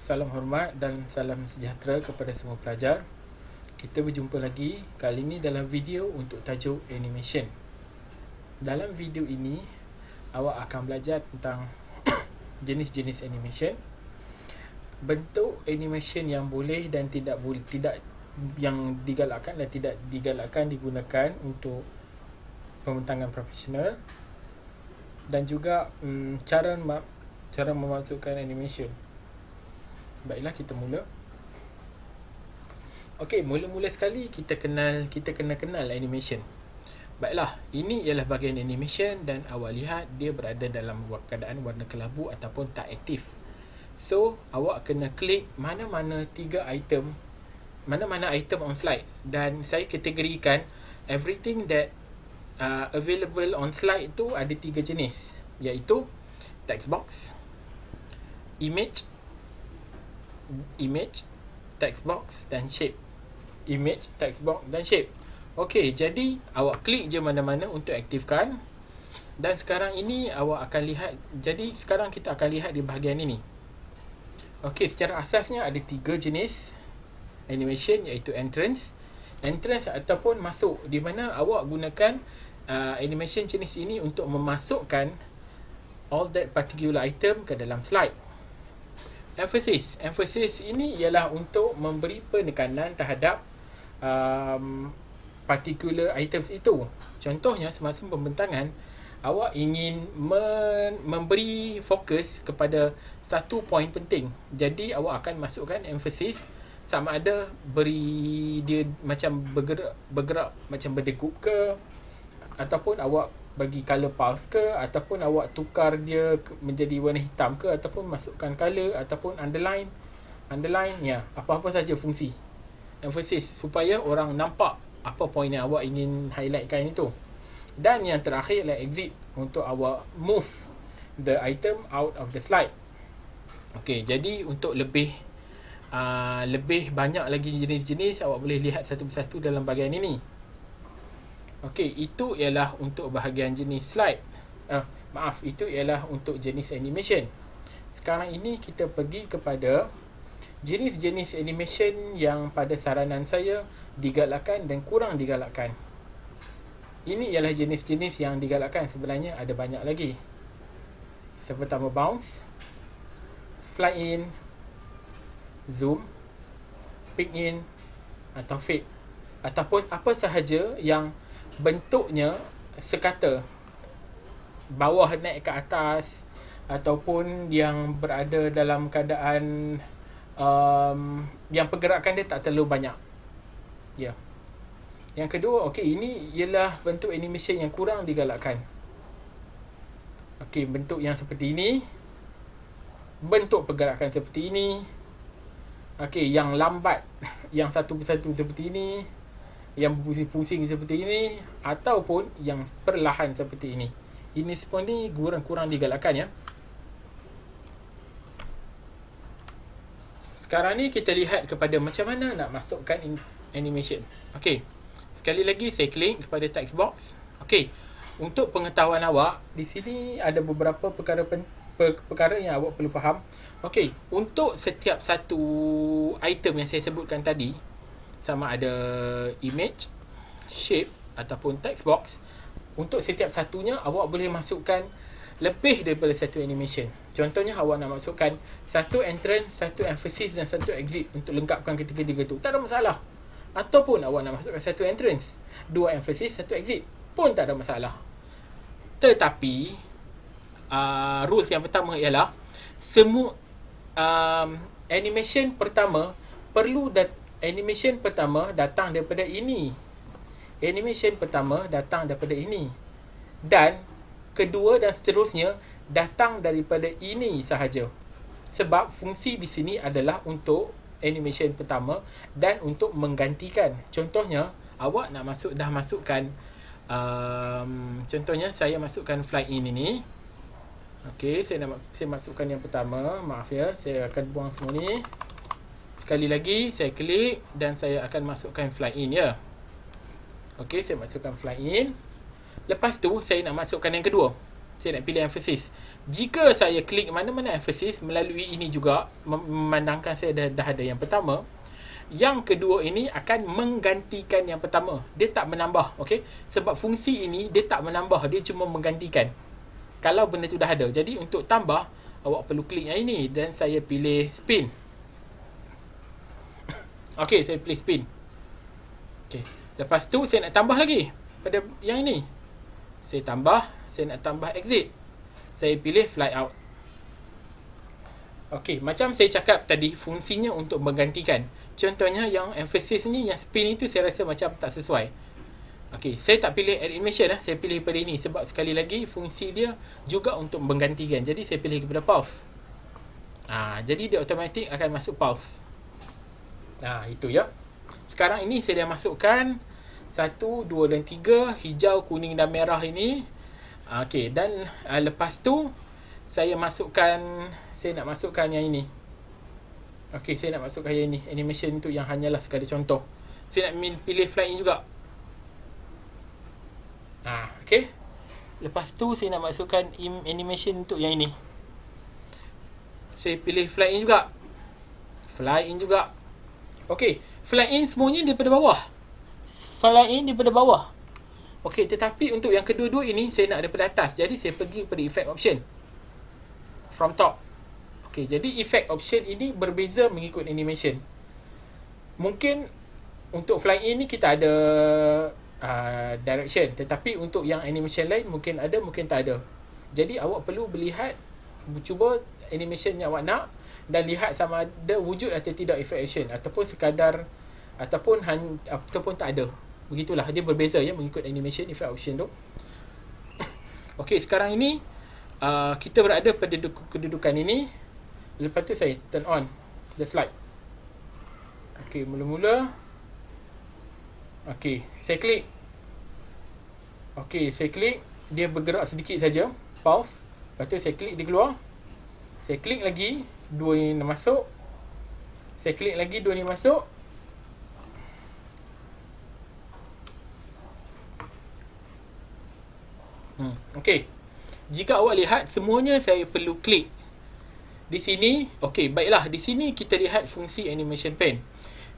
Salam hormat dan salam sejahtera kepada semua pelajar. Kita berjumpa lagi kali ini dalam video untuk tajuk animation. Dalam video ini, awak akan belajar tentang jenis-jenis animation, bentuk animation yang boleh dan tidak boleh, tidak yang digalakkan dan tidak digalakkan digunakan untuk pembentangan profesional, dan juga cara memasukkan animation. Baiklah, kita mula. Okey, mula-mula sekali kita kena kenal animation. Baiklah, ini ialah bahagian animation dan awak lihat dia berada dalam keadaan warna kelabu ataupun tak aktif. So, awak kena klik mana-mana item on slide, dan saya kategorikan everything that available on slide tu ada 3 jenis, iaitu text box, image, text box dan shape. Image, text box dan shape. Okey, jadi awak klik je mana-mana untuk aktifkan. Dan sekarang ini awak akan lihat, jadi sekarang kita akan lihat di bahagian ini. Okey, secara asasnya ada 3 jenis animation, iaitu entrance ataupun masuk, di mana awak gunakan animation jenis ini untuk memasukkan all that particular item ke dalam slide. Emphasis ini ialah untuk memberi penekanan terhadap particular items itu. Contohnya, semasa pembentangan, awak ingin memberi fokus kepada satu poin penting. Jadi awak akan masukkan emphasis, sama ada beri dia macam bergerak macam berdegup ke, ataupun awak bagi color pulse ke, ataupun awak tukar dia menjadi warna hitam ke, ataupun masukkan color, ataupun underline ya, apa-apa saja fungsi emphasis supaya orang nampak apa poin yang awak ingin highlightkan itu. Dan yang terakhir adalah exit, untuk awak move the item out of the slide. Okey, jadi untuk lebih banyak lagi jenis-jenis, awak boleh lihat satu persatu dalam bahagian ini. Okey, itu ialah untuk bahagian jenis slide. Itu ialah untuk jenis animation. Sekarang ini kita pergi kepada jenis-jenis animation yang pada saranan saya digalakkan dan kurang digalakkan. Ini ialah jenis-jenis yang digalakkan, sebenarnya ada banyak lagi. Pertama, bounce, fly in, zoom, pick in atau fade, ataupun apa sahaja yang bentuknya sekata, bawah naik ke atas, ataupun yang berada dalam keadaan yang pergerakan dia tak terlalu banyak. Ya. Yang kedua, ini ialah bentuk animation yang kurang digalakkan. Bentuk yang seperti ini, bentuk pergerakan seperti ini, yang lambat, yang satu persatu seperti ini, yang berpusing-pusing seperti ini, ataupun yang perlahan seperti ini. Ini semua ni kurang digalakkan, ya. Sekarang ni kita lihat kepada macam mana nak masukkan animation. Sekali lagi saya klik kepada text box. Untuk pengetahuan awak, di sini ada beberapa perkara yang awak perlu faham. Untuk setiap satu item yang saya sebutkan tadi, sama ada image, shape ataupun text box, untuk setiap satunya awak boleh masukkan lebih daripada satu animation. Contohnya, awak nak masukkan satu entrance, satu emphasis dan satu exit untuk lengkapkan ketiga-tiga tu, tak ada masalah. Ataupun awak nak masukkan satu entrance, dua emphasis, satu exit, pun tak ada masalah. Tetapi rules yang pertama ialah semua animation pertama datang daripada ini. Animation pertama datang daripada ini. Dan kedua dan seterusnya datang daripada ini sahaja. Sebab fungsi di sini adalah untuk animation pertama dan untuk menggantikan. Contohnya, awak nak masukkan contohnya saya masukkan fly in ini. Saya masukkan yang pertama. Maaf ya, saya akan buang semua ni. Sekali lagi saya klik dan saya akan masukkan fly in, ya. Saya masukkan fly in. Lepas tu saya nak masukkan yang kedua. Saya nak pilih emphasis. Jika saya klik mana-mana emphasis melalui ini juga, memandangkan saya dah ada yang pertama, yang kedua ini akan menggantikan yang pertama. Dia tak menambah, okey? Sebab fungsi ini dia tak menambah, dia cuma menggantikan. Kalau benda tu dah ada. Jadi untuk tambah, awak perlu klik yang ini dan saya pilih spin. Okey, saya pilih spin. Okey. Lepas tu saya nak tambah lagi pada yang ini. Saya nak tambah exit. Saya pilih fly out. Okey, macam saya cakap tadi, fungsinya untuk menggantikan. Contohnya yang emphasis ni, yang spin itu saya rasa macam tak sesuai. Okey, saya tak pilih animation saya pilih pada ini sebab sekali lagi fungsi dia juga untuk menggantikan. Jadi saya pilih kepada pulse. Jadi dia automatik akan masuk pulse. Itu ya. Sekarang ini saya dah masukkan 1, 2 dan 3 hijau, kuning dan merah ini. Okey, dan lepas tu saya nak masukkan yang ini. Okey, saya nak masukkan yang ini, animation tu yang hanyalah sekadar contoh. Saya nak pilih fly in juga. Okey. Lepas tu saya nak masukkan animation untuk yang ini. Saya pilih fly in juga. Okey, fly in semuanya daripada bawah. Okey, tetapi untuk yang kedua-dua ini saya nak daripada atas. Jadi saya pergi pada effect option. From top. Okey, jadi effect option ini berbeza mengikut animation. Mungkin untuk fly in ni kita ada direction, tetapi untuk yang animation lain mungkin ada, mungkin tak ada. Jadi awak perlu melihat, cuba animation yang awak nak dan lihat sama ada wujud atau tidak effect option, ataupun sekadar ataupun tak ada. Begitulah, dia berbeza ya mengikut animation effect option tu. Okey, sekarang ini kita berada pada kedudukan ini. Lepas tu saya turn on the slide. Okey, mula-mula. Okey, saya klik. Dia bergerak sedikit saja, pause. Lepas tu saya klik, dia keluar. Saya klik lagi, 2 ni masuk. Saya klik lagi, 2 ni masuk. Okey. Jika awak lihat, semuanya saya perlu klik. Di sini, okey, baiklah. Di sini kita lihat fungsi animation pane.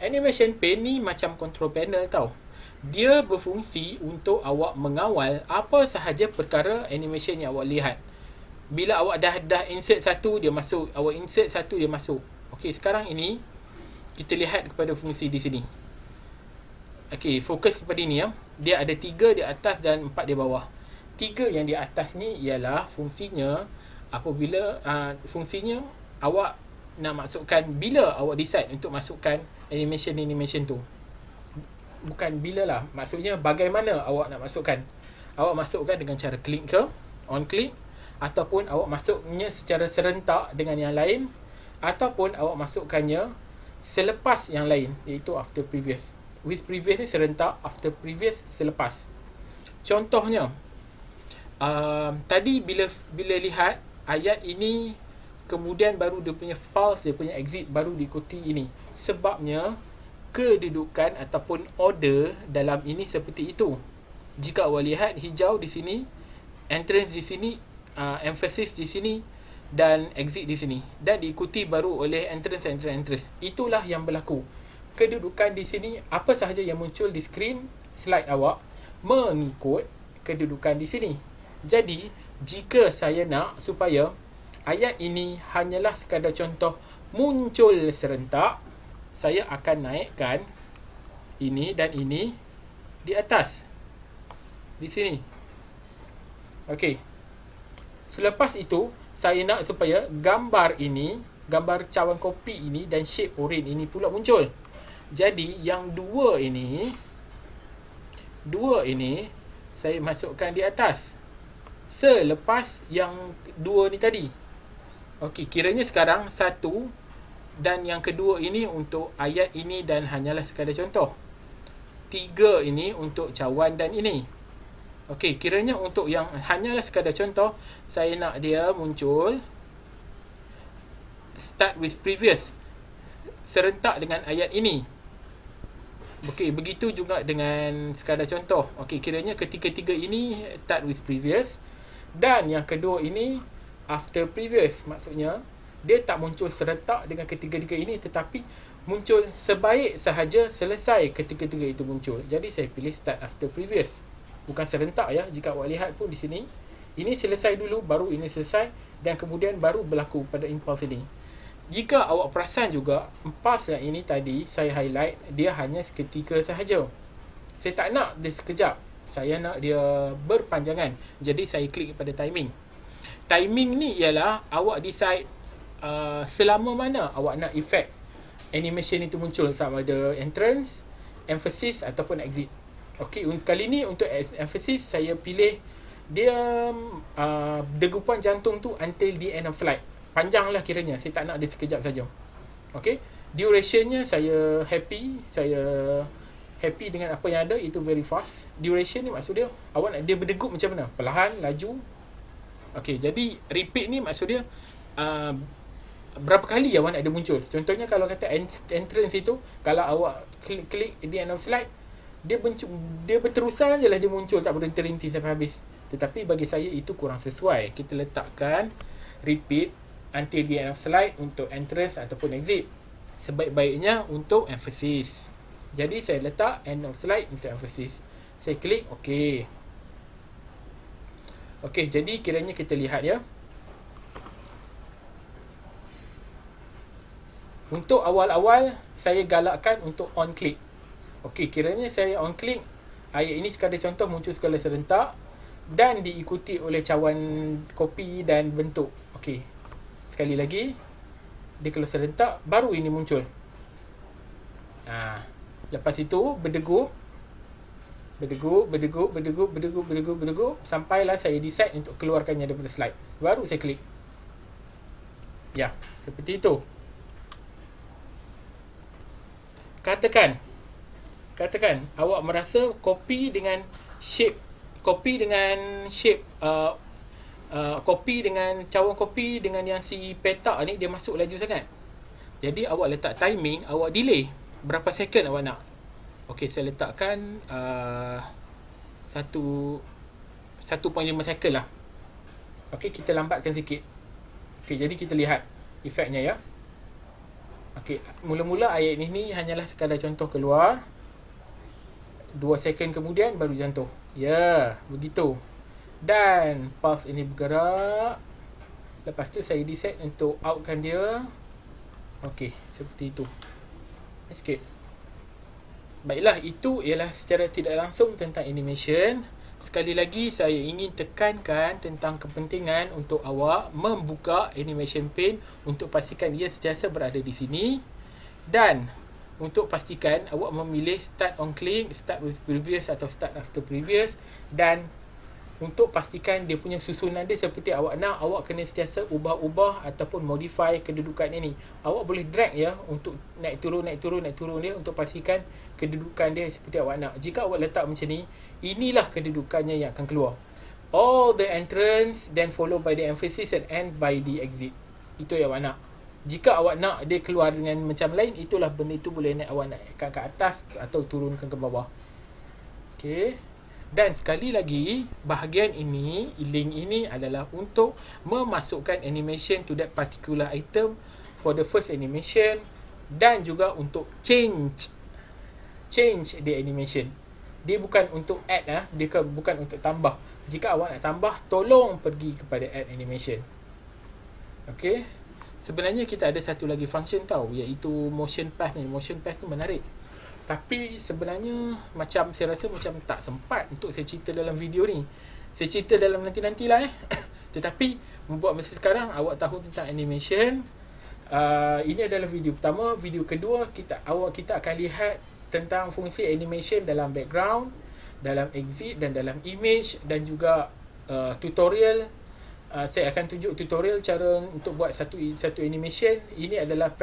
Animation pane ni macam control panel tau. Dia berfungsi untuk awak mengawal apa sahaja perkara animation yang awak lihat. Bila awak dah insert satu, dia masuk. Awak insert satu, dia masuk. Okey, sekarang ini kita lihat kepada fungsi di sini. Okey, fokus kepada ini ya. Dia ada 3 di atas dan 4 di bawah. 3 yang di atas ni ialah fungsinya apabila fungsinya awak nak masukkan, bila awak decide untuk masukkan animation tu. Bukan bila lah, maksudnya bagaimana awak nak masukkan. Awak masukkan dengan cara klik ke, on click, ataupun awak masuknya secara serentak dengan yang lain, ataupun awak masukkannya selepas yang lain, iaitu after previous. With previous ni serentak, after previous selepas. Contohnya, tadi bila lihat ayat ini, kemudian baru dia punya pulse, dia punya exit baru diikuti ini. Sebabnya kedudukan ataupun order dalam ini seperti itu. Jika awak lihat hijau di sini, entrance di sini, emphasis di sini dan exit di sini, dan diikuti baru oleh entrance. Itulah yang berlaku. Kedudukan di sini, apa sahaja yang muncul di skrin slide awak mengikut kedudukan di sini. Jadi, jika saya nak supaya ayat ini hanyalah sekadar contoh muncul serentak, saya akan naikkan ini dan ini di atas. Di sini. Okey. Selepas itu, saya nak supaya gambar ini, gambar cawan kopi ini dan shape orange ini pula muncul. Jadi, yang dua ini saya masukkan di atas. Selepas yang dua ni tadi. Okey, kiranya sekarang satu dan yang kedua ini untuk ayat ini dan hanyalah sekadar contoh. 3 ini untuk cawan dan ini. Okey, kiranya untuk yang hanyalah sekadar contoh, saya nak dia muncul start with previous, serentak dengan ayat ini. Okey, begitu juga dengan sekadar contoh. Okey, kiranya ketika 3 ini start with previous, Dan yang kedua ini after previous, maksudnya dia tak muncul serentak dengan ketiga-tiga ini, tetapi muncul sebaik sahaja selesai ketiga-tiga itu muncul. Jadi saya pilih start after previous, bukan serentak ya. Jika awak lihat pun di sini, ini selesai dulu baru ini selesai, dan kemudian baru berlaku pada impulse ini. Jika awak perasan juga, impulse yang ini tadi saya highlight, dia hanya seketika sahaja. Saya tak nak dia sekejap, saya nak dia berpanjangan. Jadi saya klik pada timing. Timing ni ialah awak decide selama mana awak nak effect animation itu muncul, sama ada entrance, emphasis ataupun exit. Okey, kali ni untuk emphasis saya pilih dia degupan jantung tu until the end of flight. Panjang lah kiranya, saya tak nak dia sekejap saja. Okey, durationnya saya happy dengan apa yang ada, itu very fast. Duration ni maksud dia awak nak dia berdegup macam mana, perlahan, laju. Okey, jadi repeat ni maksud dia berapa kali awak nak dia muncul. Contohnya kalau kata entrance itu, kalau awak klik the end of slide, dia berterusan je lah dia muncul, tak berhenti sampai habis. Tetapi bagi saya itu kurang sesuai. Kita letakkan repeat until the end of slide untuk entrance ataupun exit. Sebaik-baiknya untuk emphasis. Jadi saya letak end of slide untuk emphasis. Saya klik OK. Okey, jadi kiranya kita lihat ya. Untuk awal-awal saya galakkan untuk on click. Okey, kiranya saya on click, ayat ini sekadar contoh muncul sekala serentak dan diikuti oleh cawan kopi dan bentuk. Okey, sekali lagi, dia kalau serentak baru ini muncul. Lepas itu berdegup sampailah saya decide untuk keluarkannya daripada slide. Baru saya klik. Ya, seperti itu. Katakan awak merasa kopi dengan cawan kopi dengan yang si petak ni dia masuk laju sangat. Jadi awak letak timing, awak delay berapa second awak nak. Okey, saya letakkan 1.5 second lah. Okey, kita lambatkan sikit. Okey, jadi kita lihat efeknya ya. Okey, mula-mula ayat ini hanyalah sekadar contoh keluar. 2 second kemudian baru jatuh. Ya, begitu. Dan pulse ini bergerak. Lepas tu saya decide untuk outkan dia. Okey, seperti itu. Escape. Baiklah, itu ialah secara tidak langsung tentang animation. Sekali lagi saya ingin tekankan tentang kepentingan untuk awak membuka animation pane untuk pastikan ia sentiasa berada di sini, dan untuk pastikan awak memilih start on click, start with previous atau start after previous, dan untuk pastikan dia punya susunan dia seperti awak nak, awak kena sentiasa ubah-ubah ataupun modify kedudukan ini. Awak boleh drag ya untuk naik turun dia untuk pastikan kedudukan dia seperti awak nak. Jika awak letak macam ni, inilah kedudukannya yang akan keluar. All the entrance, then followed by the emphasis and end by the exit. Itu yang awak nak. Jika awak nak dia keluar dengan macam lain, itulah benda itu boleh naik, awak naikkan ke atas atau turunkan ke bawah. Okey. Dan sekali lagi, bahagian ini, link ini adalah untuk memasukkan animation to that particular item for the first animation, dan juga untuk change the animation. Dia bukan untuk add dia bukan untuk tambah. Jika awak nak tambah, tolong pergi kepada add animation. Okey. Sebenarnya kita ada satu lagi function tahu, iaitu motion path ni. Motion path ni menarik. Tapi sebenarnya macam saya rasa macam tak sempat untuk saya cerita dalam video ni. Saya cerita dalam nanti-nantilah Tetapi membuat masa sekarang awak tahu tentang animation. Ini adalah video pertama. Video kedua kita akan lihat tentang fungsi animation dalam background, dalam exit dan dalam image, dan juga tutorial. Saya akan tunjuk tutorial cara untuk buat satu animation. Ini adalah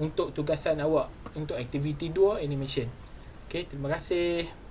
untuk tugasan awak untuk aktiviti 2 animation. Okey, terima kasih.